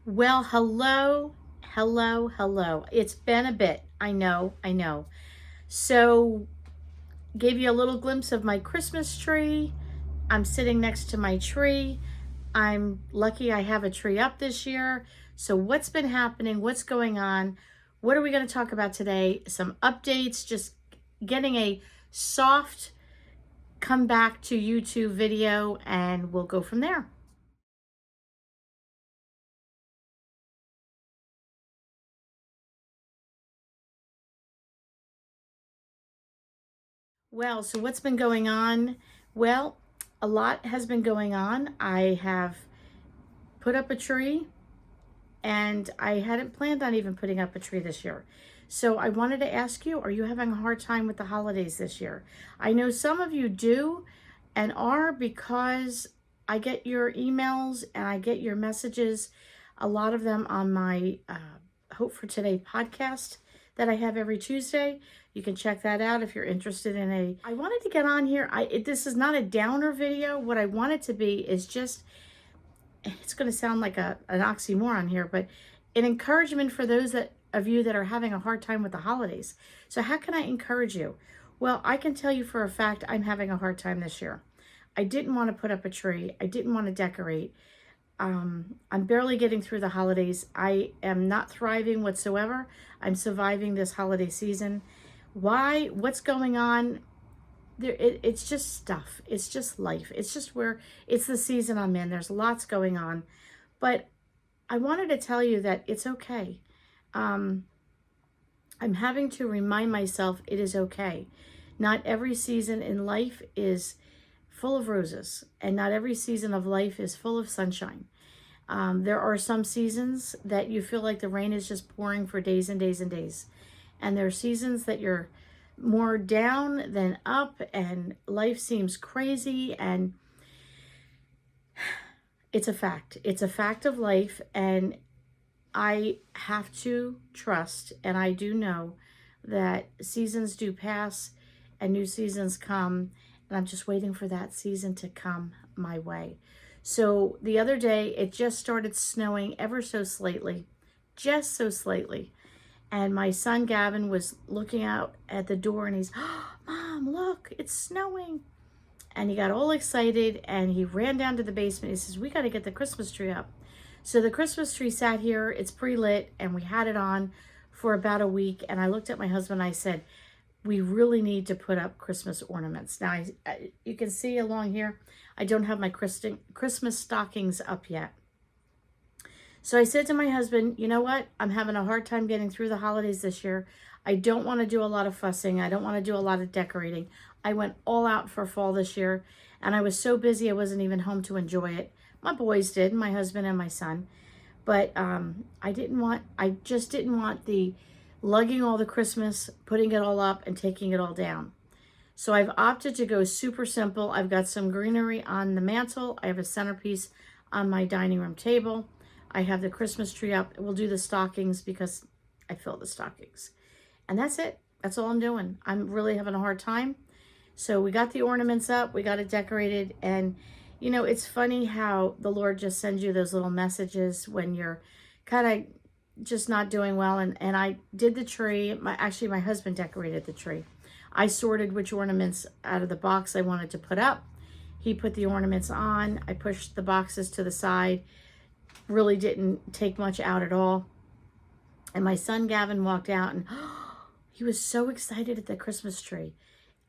Well, hello. It's been a bit. I know. So, gave you a little glimpse of my Christmas tree. I'm sitting next to my tree. I'm lucky I have a tree up this year. So, what's been happening? What's going on? What are we going to talk about today? Some updates, just getting a soft come back to YouTube video, and we'll go from there. Well, so what's been going on? Well, a lot has been going on. I have put up a tree and I hadn't planned on even putting up a tree this year. So I wanted to ask you, are you having a hard time with the holidays this year? I know some of you do and are, because I get your emails and I get your messages, a lot of them on my Hope for Today podcast that I have every Tuesday. You can check that out if you're interested in a. I wanted to get on here. This is not a downer video. What I want it to be is just, it's going to sound like an oxymoron here, but an encouragement for those of you that are having a hard time with the holidays. So how can I encourage you? Well, I can tell you for a fact I'm having a hard time this year. I didn't want to put up a tree. I didn't want to decorate. I'm barely getting through the holidays. I am not thriving whatsoever. I'm surviving this holiday season. Why? What's going on? It's just stuff. It's just life. It's just where it's the season I'm in. There's lots going on. But I wanted to tell you that it's okay. I'm having to remind myself it is okay. Not every season in life is full of roses, and not every season of life is full of sunshine. There are some seasons that you feel like the rain is just pouring for days and days and days. And there are seasons that you're more down than up and life seems crazy, and it's a fact. It's a fact of life, and I have to trust, and I do know that seasons do pass and new seasons come, and I'm just waiting for that season to come my way. So the other day, it just started snowing ever so slightly, just so slightly. And my son Gavin was looking out at the door and he's, oh, Mom, look, it's snowing. And he got all excited and he ran down to the basement. He says, we got to get the Christmas tree up. So the Christmas tree sat here, it's pre-lit, and we had it on for about a week. And I looked at my husband and I said, we really need to put up Christmas ornaments. Now, you can see along here, I don't have my Christmas stockings up yet. So I said to my husband, you know what? I'm having a hard time getting through the holidays this year. I don't want to do a lot of fussing. I don't want to do a lot of decorating. I went all out for fall this year, and I was so busy I wasn't even home to enjoy it. My boys did, my husband and my son. But I just didn't want the lugging all the Christmas, putting it all up, and taking it all down. So I've opted to go super simple. I've got some greenery on the mantle. I have a centerpiece on my dining room table. I have the Christmas tree up. We'll do the stockings because I fill the stockings. And that's it. That's all I'm doing. I'm really having a hard time. So we got the ornaments up. We got it decorated. And, you know, it's funny how the Lord just sends you those little messages when you're kind of just not doing well. And I did the tree. Actually, my husband decorated the tree. I sorted which ornaments out of the box I wanted to put up. He put the ornaments on. I pushed the boxes to the side. Really didn't take much out at all. And my son Gavin walked out and he was so excited at the Christmas tree.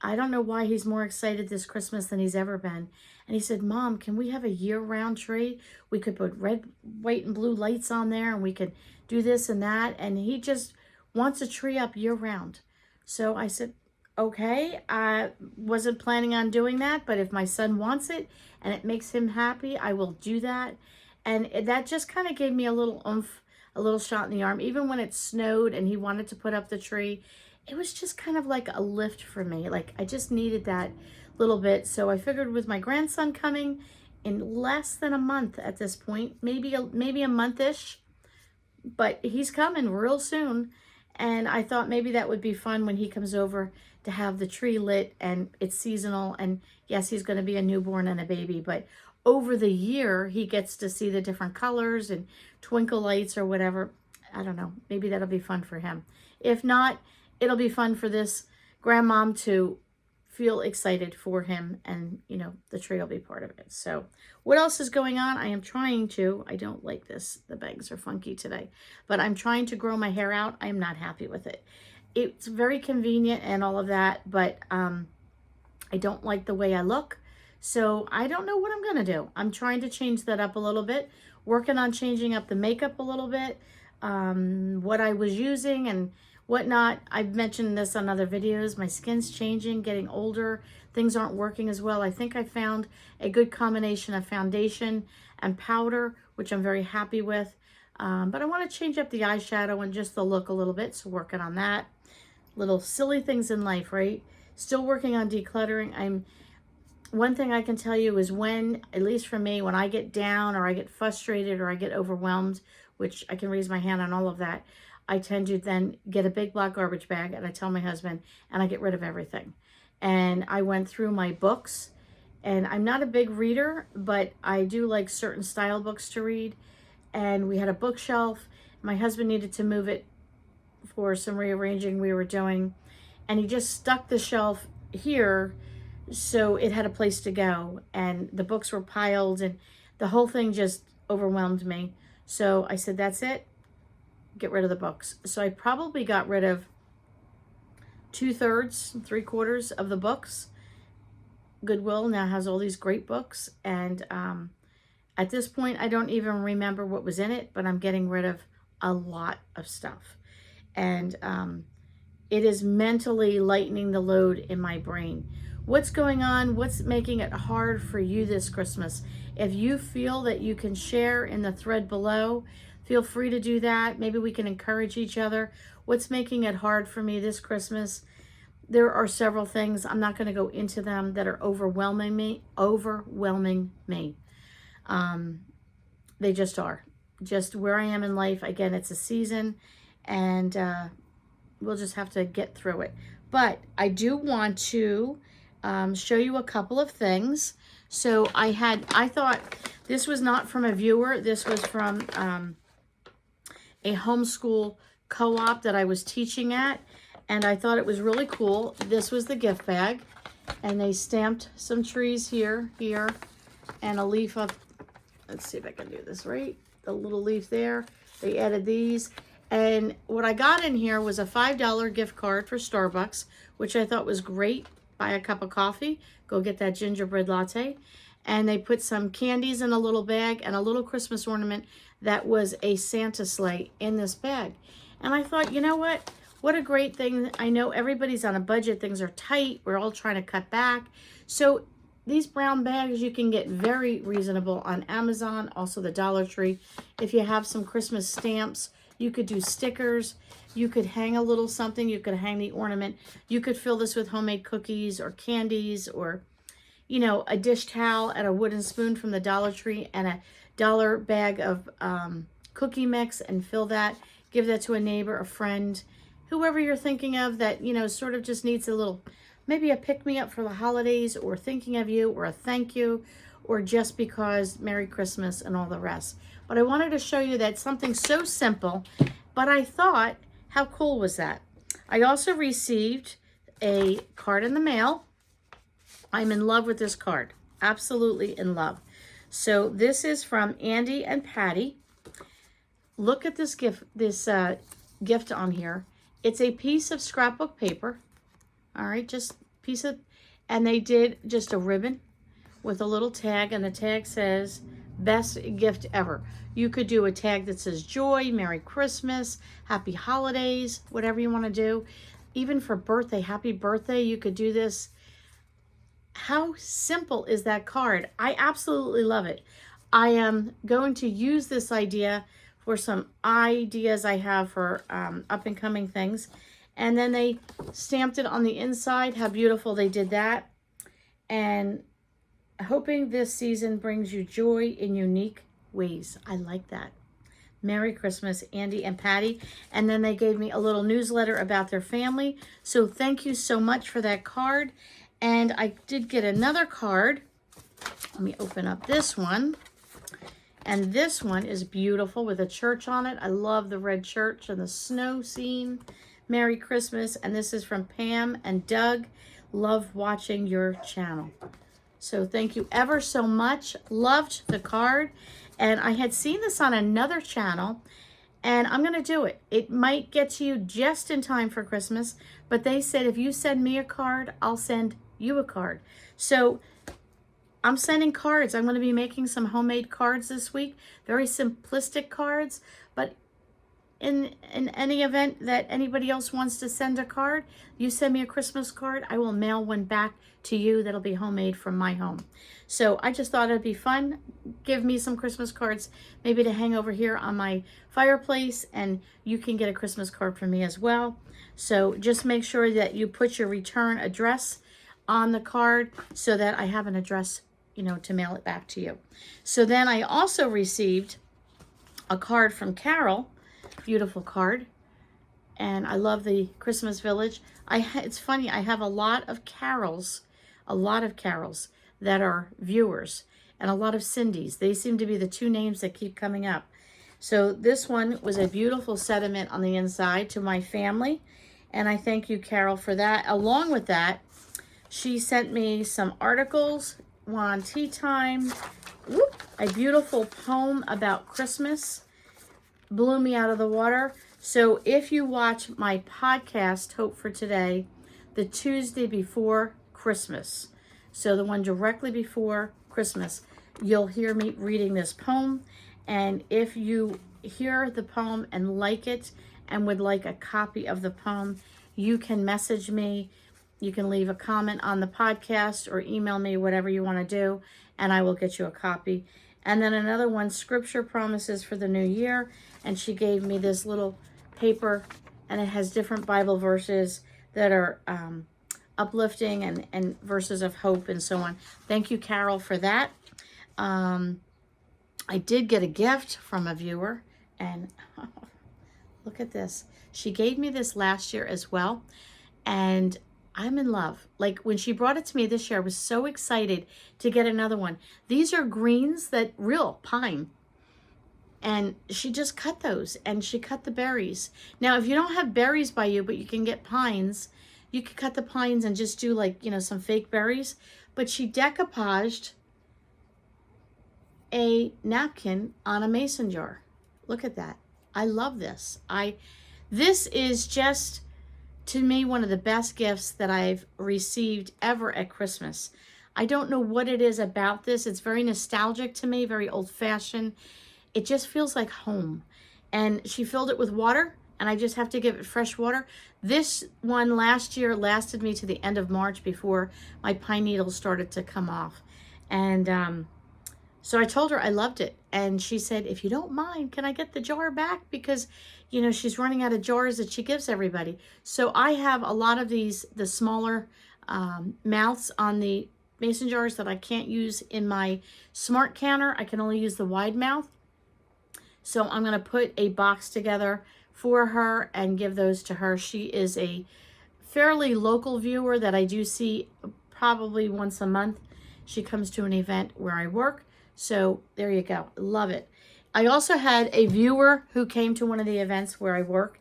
I don't know why he's more excited this Christmas than he's ever been. And he said, Mom, can we have a year-round tree? We could put red, white, and blue lights on there, and we could do this and that. And he just wants a tree up year-round. So I said, okay, I wasn't planning on doing that, but if my son wants it and it makes him happy, I will do that. And that just kind of gave me a little oomph, a little shot in the arm. Even when it snowed and he wanted to put up the tree, it was just kind of like a lift for me. Like I just needed that little bit. So I figured with my grandson coming in less than a month at this point, maybe a month-ish, but he's coming real soon. And I thought maybe that would be fun when he comes over to have the tree lit, and it's seasonal. And yes, he's going to be a newborn and a baby, but over the year, he gets to see the different colors and twinkle lights or whatever. I don't know. Maybe that'll be fun for him. If not, it'll be fun for this grandmom to feel excited for him, and you know, the tree will be part of it. So what else is going on? I am trying to, I don't like this, the bangs are funky today, but I'm trying to grow my hair out. I am not happy with it. It's very convenient and all of that, but I don't like the way I look. So I don't know what I'm gonna do. I'm trying to change that up a little bit, working on changing up the makeup a little bit, what I was using and whatnot. I've mentioned this on other videos. My skin's changing, getting older. Things aren't working as well. I think I found a good combination of foundation and powder, which I'm very happy with. But I want to change up the eyeshadow and just the look a little bit. So working on that. Little silly things in life, right? Still working on decluttering. One thing I can tell you is when, at least for me, when I get down or I get frustrated or I get overwhelmed, which I can raise my hand on all of that, I tend to then get a big black garbage bag and I tell my husband and I get rid of everything. And I went through my books, and I'm not a big reader, but I do like certain style books to read. And we had a bookshelf. My husband needed to move it for some rearranging we were doing. And he just stuck the shelf here so it had a place to go. And the books were piled and the whole thing just overwhelmed me. So I said, that's it. Get rid of the books. So I probably got rid of 2/3, 3/4 of the books. Goodwill now has all these great books. And at this point, I don't even remember what was in it, but I'm getting rid of a lot of stuff. And it is mentally lightening the load in my brain. What's going on? What's making it hard for you this Christmas? If you feel that you can share in the thread below, feel free to do that. Maybe we can encourage each other. What's making it hard for me this Christmas? There are several things. I'm not going to go into them that are overwhelming me. They just are. Just where I am in life. Again, it's a season, and we'll just have to get through it. But I do want to show you a couple of things. So I thought this was not from a viewer. This was from a homeschool co-op that I was teaching at, and I thought it was really cool. This was the gift bag, and they stamped some trees here, and a leaf of, let's see if I can do this right, the little leaf there. They added these, and what I got in here was a $5 gift card for Starbucks, which I thought was great. Buy a cup of coffee, go get that gingerbread latte. And they put some candies in a little bag and a little Christmas ornament that was a Santa sleigh in this bag. And I thought, you know what? What a great thing. I know everybody's on a budget. Things are tight. We're all trying to cut back. So these brown bags you can get very reasonable on Amazon, also the Dollar Tree. If you have some Christmas stamps, you could do stickers. You could hang a little something. You could hang the ornament. You could fill this with homemade cookies or candies, or you know, a dish towel and a wooden spoon from the Dollar Tree and a $1 bag of cookie mix, and fill that. Give that to a neighbor, a friend, whoever you're thinking of that, you know, sort of just needs a little, maybe a pick-me-up for the holidays, or thinking of you, or a thank you, or just because Merry Christmas and all the rest. But I wanted to show you that something so simple, but I thought, how cool was that? I also received a card in the mail. I'm in love with this card. Absolutely in love. So this is from Andy and Patty. Look at this gift, gift on here. It's a piece of scrapbook paper. All right, just piece of, and they did just a ribbon with a little tag, and the tag says, best gift ever. You could do a tag that says joy, Merry Christmas, Happy Holidays, whatever you want to do. Even for birthday, happy birthday, you could do this. How simple is that card? I absolutely love it. I am going to use this idea for some ideas I have for up and coming things. And then they stamped it on the inside. How beautiful they did that. And hoping this season brings you joy in unique ways. I like that. Merry Christmas, Andy and Patty. And then they gave me a little newsletter about their family. So thank you so much for that card. And I did get another card Let me open up this one. And this one is beautiful with a church on it. I love the red church and the snow scene. Merry Christmas. And this is from Pam and Doug. Love watching your channel. So thank you ever so much. Loved the card. And I had seen this on another channel. And I'm going to do it. It might get to you just in time for Christmas. But they said if you send me a card, I'll send you a card. So I'm sending cards. I'm going to be making some homemade cards this week. Very simplistic cards. But in any event that anybody else wants to send a card, you send me a Christmas card, I will mail one back to you that'll be homemade from my home. So I just thought it'd be fun. Give me some Christmas cards, maybe to hang over here on my fireplace, and you can get a Christmas card from me as well. So just make sure that you put your return address on the card so that I have an address, you know, to mail it back to you. So then I also received a card from Carol, beautiful card, and I love the Christmas Village. It's funny, I have a lot of carols that are viewers, and a lot of Cindy's. They seem to be the two names that keep coming up. So this one was a beautiful sentiment on the inside to my family, and I thank you, Carol, for that. Along with that, she sent me some articles, one on tea time, a beautiful poem about Christmas, blew me out of the water. So if you watch my podcast, Hope for Today, the Tuesday before Christmas, so the one directly before Christmas, you'll hear me reading this poem. And if you hear the poem and like it and would like a copy of the poem, you can message me. You can leave a comment on the podcast or email me, whatever you want to do, and I will get you a copy. And then another one, Scripture Promises for the New Year. And she gave me this little paper, and it has different Bible verses that are uplifting and verses of hope and so on. Thank you, Carol, for that. I did get a gift from a viewer, and look at this. She gave me this last year as well, and I'm in love. Like when she brought it to me this year, I was so excited to get another one. These are greens, that real pine. And she just cut those, and she cut the berries. Now, if you don't have berries by you, but you can get pines, you could cut the pines and just do, like, you know, some fake berries. But she decoupaged a napkin on a mason jar. Look at that. I love this. This is just, to me, one of the best gifts that I've received ever at Christmas. I don't know what it is about this. It's very nostalgic to me, very old-fashioned. It just feels like home. And she filled it with water, and I just have to give it fresh water. This one last year lasted me to the end of March before my pine needles started to come off. And so I told her I loved it. And she said, if you don't mind, can I get the jar back? Because, you know, she's running out of jars that she gives everybody. So I have a lot of these, the smaller mouths on the mason jars that I can't use in my smart canner. I can only use the wide mouth. So I'm going to put a box together for her and give those to her. She is a fairly local viewer that I do see probably once a month. She comes to an event where I work. So there you go. Love it. I also had a viewer who came to one of the events where I work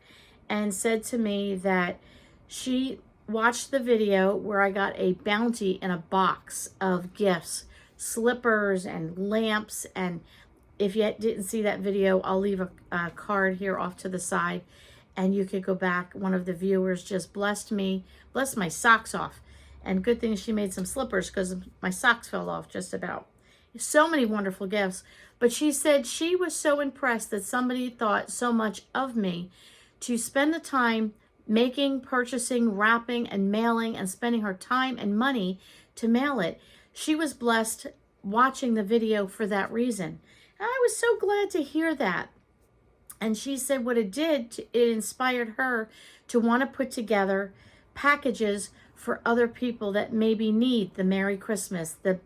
and said to me that she watched the video where I got a bounty in a box of gifts, slippers and lamps. And if you didn't see that video, I'll leave a card here off to the side, and you could go back. One of the viewers just blessed me, blessed my socks off. And good thing she made some slippers, because my socks fell off just about. So many wonderful gifts. But she said she was so impressed that somebody thought so much of me to spend the time making, purchasing, wrapping, and mailing, and spending her time and money to mail it. She was blessed watching the video for that reason. And I was so glad to hear that. And she said what it did, it inspired her to want to put together packages for other people that maybe need the Merry Christmas, the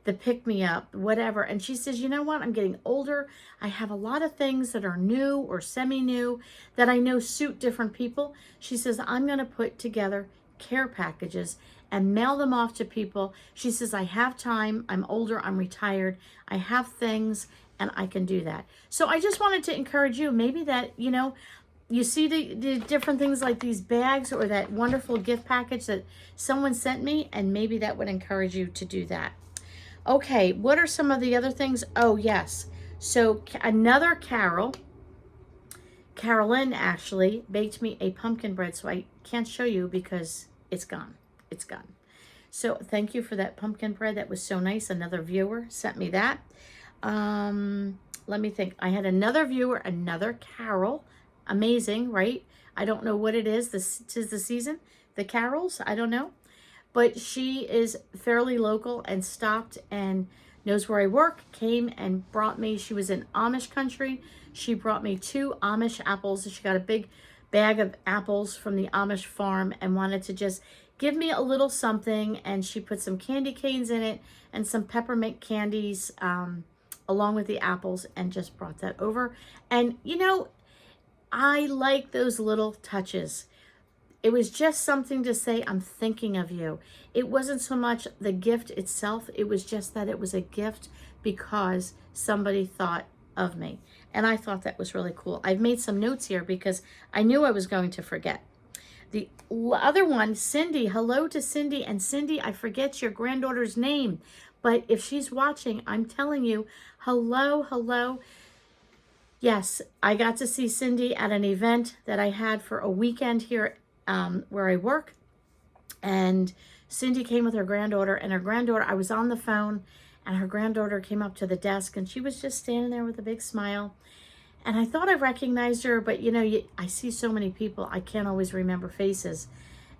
pick-me-up, whatever. And she says, you know what? I'm getting older. I have a lot of things that are new or semi-new that I know suit different people. She says, I'm going to put together care packages and mail them off to people. She says, I have time. I'm older. I'm retired. I have things, and I can do that. So I just wanted to encourage you, maybe that, you see the different things like these bags or that wonderful gift package that someone sent me, and maybe that would encourage you to do that. Okay, what are some of the other things? Oh, yes. So another Carolyn actually baked me a pumpkin bread, so I can't show you because it's gone. It's gone. So thank you for that pumpkin bread. That was so nice. Another viewer sent me that. Let me think. I had another viewer, another Carol. Amazing, right? I don't know what it is. Tis the season. The carols, I don't know. But she is fairly local and stopped and knows where I work, came and brought me. She was in Amish country. She brought me 2 Amish apples. She got a big bag of apples from the Amish farm and wanted to just give me a little something. And she put some candy canes in it and some peppermint candies along with the apples and just brought that over. And, I like those little touches. It was just something to say, I'm thinking of you. It wasn't so much the gift itself. It was just that it was a gift because somebody thought of me. And I thought that was really cool. I've made some notes here because I knew I was going to forget. The other one, Cindy, hello to Cindy. And Cindy, I forget your granddaughter's name, but if she's watching, I'm telling you, hello, hello. Yes, I got to see Cindy at an event that I had for a weekend here where I work. And Cindy came with her granddaughter, and her granddaughter, I was on the phone, and her granddaughter came up to the desk, and she was just standing there with a big smile. And I thought I recognized her, but I see so many people, I can't always remember faces.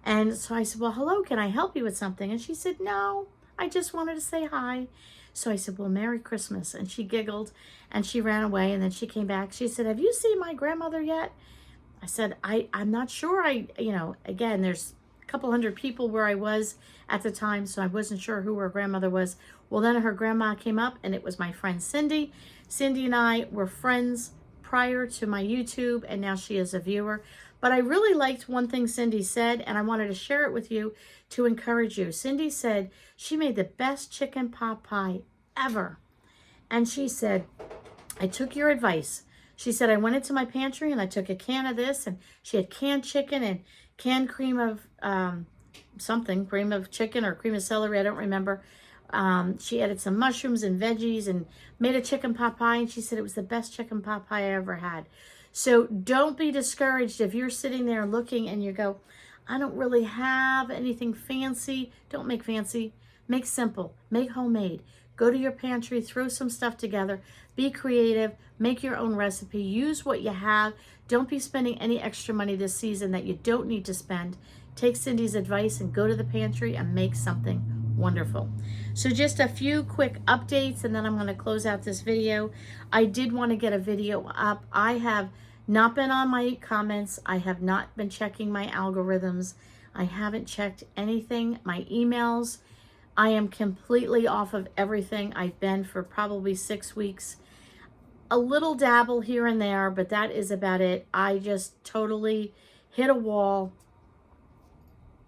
And so I said, well, hello, can I help you with something? And she said, no, I just wanted to say hi. So I said, well, Merry Christmas. And she giggled and she ran away. And then she came back. She said, have you seen my grandmother yet? I said, I'm not sure. Again, there's a couple hundred people where I was at the time, so I wasn't sure who her grandmother was. Well, then her grandma came up, and it was my friend Cindy. Cindy and I were friends prior to my YouTube, and now she is a viewer. But I really liked one thing Cindy said, and I wanted to share it with you to encourage you. Cindy said she made the best chicken pot pie ever. And she said, I took your advice. She said, I went into my pantry and I took a can of this, and she had canned chicken and canned cream of cream of chicken or cream of celery, I don't remember. She added some mushrooms and veggies and made a chicken pot pie, and she said it was the best chicken pot pie I ever had. So don't be discouraged if you're sitting there looking and you go, I don't really have anything fancy. Don't make fancy. Make simple. Make homemade. Go to your pantry, throw some stuff together, be creative, make your own recipe, use what you have. Don't be spending any extra money this season that you don't need to spend. Take Cindy's advice and go to the pantry and make something wonderful. So just a few quick updates, and then I'm going to close out this video. I did want to get a video up. I have not been on my comments. I have not been checking my algorithms. I haven't checked anything, my emails. I am completely off of everything. I've been for probably 6 weeks. A little dabble here and there, but that is about it. I just totally hit a wall.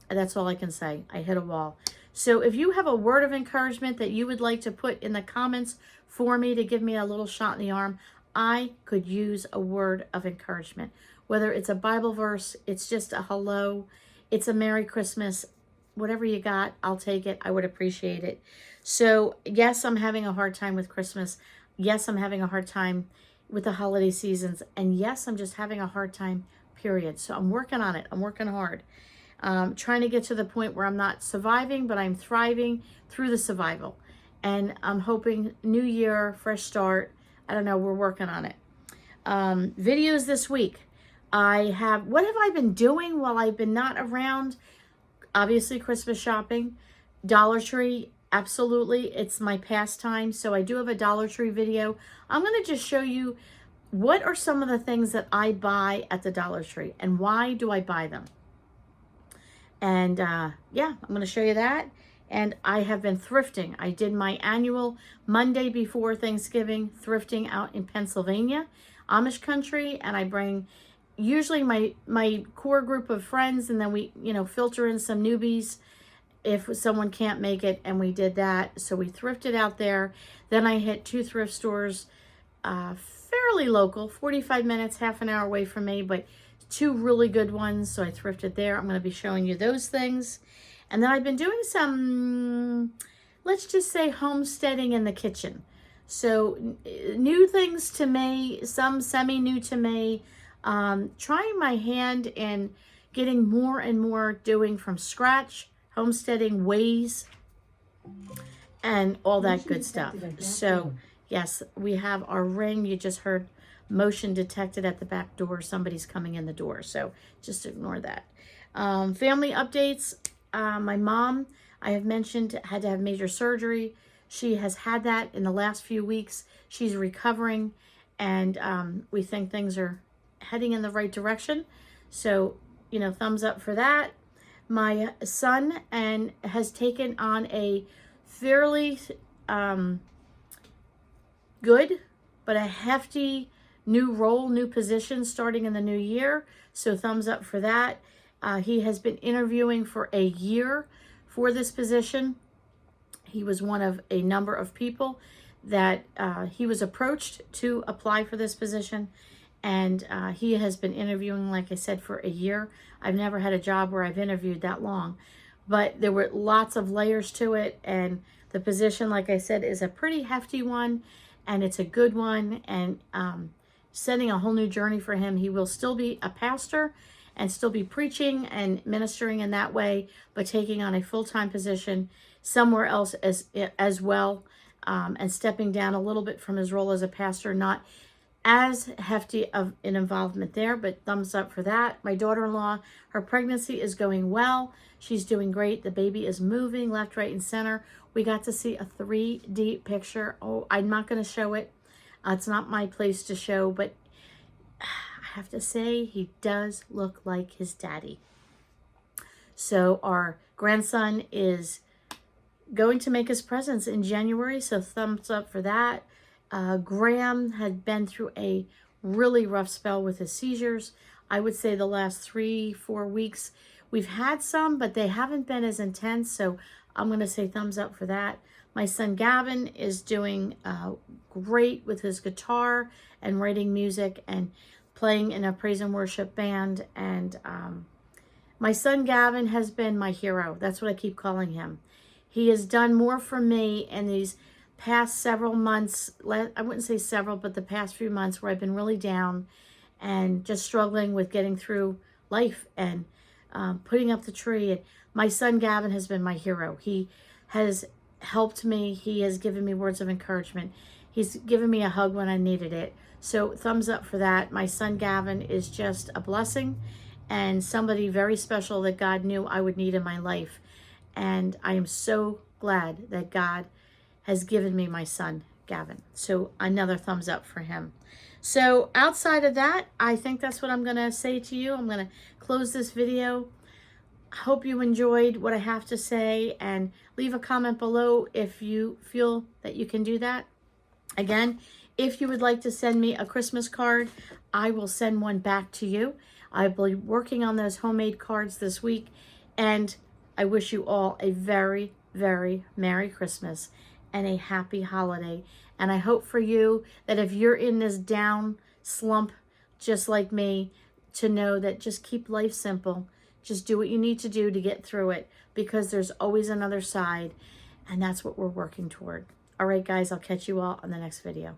That's all I can say. I hit a wall. So if you have a word of encouragement that you would like to put in the comments for me to give me a little shot in the arm, I could use a word of encouragement. Whether it's a Bible verse, it's just a hello, it's a Merry Christmas, whatever you got, I'll take it. I would appreciate it. So yes, I'm having a hard time with Christmas. Yes, I'm having a hard time with the holiday seasons. And yes, I'm just having a hard time, period. So I'm working on it. I'm working hard. Trying to get to the point where I'm not surviving, but I'm thriving through the survival. And I'm hoping new year, fresh start. I don't know, we're working on it. Videos this week. What have I been doing while I've been not around? Obviously, Christmas shopping. Dollar Tree, absolutely. It's my pastime. So I do have a Dollar Tree video. I'm going to just show you what are some of the things that I buy at the Dollar Tree and why do I buy them. And yeah, I'm going to show you that. And I have been thrifting. I did my annual Monday before Thanksgiving thrifting out in Pennsylvania, Amish country, and I bring usually my core group of friends, and then we filter in some newbies if someone can't make it, and we did that. So we thrifted out there. Then I hit 2 thrift stores, fairly local, 45 minutes, half an hour away from me, but 2 really good ones. So I thrifted there. I'm going to be showing you those things. And then I've been doing some, let's just say, homesteading in the kitchen. So new things to me, some semi-new to me, trying my hand in getting more and more doing from scratch, homesteading ways, and all that good stuff. So yes, we have our ring. You just heard motion detected at the back door. Somebody's coming in the door, so just ignore that. Family updates. My mom, I have mentioned, had to have major surgery. She has had that in the last few weeks. She's recovering, and we think things are heading in the right direction. So, you know, thumbs up for that. My son has taken on a fairly good but a hefty new role, new position starting in the new year. So thumbs up for that. He has been interviewing for a year for this position. He was one of a number of people that he was approached to apply for this position. And he has been interviewing, like I said, for a year. I've never had a job where I've interviewed that long. But there were lots of layers to it. And the position, like I said, is a pretty hefty one. And it's a good one. And setting a whole new journey for him. He will still be a pastor and still be preaching and ministering in that way, but taking on a full-time position somewhere else as well, and stepping down a little bit from his role as a pastor. Not as hefty of an involvement there, but thumbs up for that. My daughter-in-law, her pregnancy is going well. She's doing great. The baby is moving left, right, and center. We got to see a 3D picture. Oh, I'm not going to show it. It's not my place to show, but I have to say he does look like his daddy. So our grandson is going to make his presence in January, so thumbs up for that. Graham had been through a really rough spell with his seizures. I would say the last 3-4 weeks we've had some, but they haven't been as intense, so I'm going to say thumbs up for that. My son Gavin is doing great with his guitar and writing music and playing in a praise and worship band. And my son Gavin has been my hero. That's what I keep calling him. He has done more for me in these past several months. I wouldn't say several, but the past few months where I've been really down and just struggling with getting through life and putting up the tree. And my son Gavin has been my hero. He has helped me. He has given me words of encouragement. He's given me a hug when I needed it. So thumbs up for that. My son Gavin is just a blessing and somebody very special that God knew I would need in my life. And I am so glad that God has given me my son Gavin. So another thumbs up for him. So outside of that, I think that's what I'm going to say to you. I'm going to close this video. Hope you enjoyed what I have to say, and leave a comment below if you feel that you can do that. Again, if you would like to send me a Christmas card, I will send one back to you. I'll be working on those homemade cards this week, and I wish you all a very, very Merry Christmas and a happy holiday. And I hope for you that if you're in this down slump just like me, to know that just keep life simple. Just do what you need to do to get through it, because there's always another side, and that's what we're working toward. All right, guys, I'll catch you all on the next video.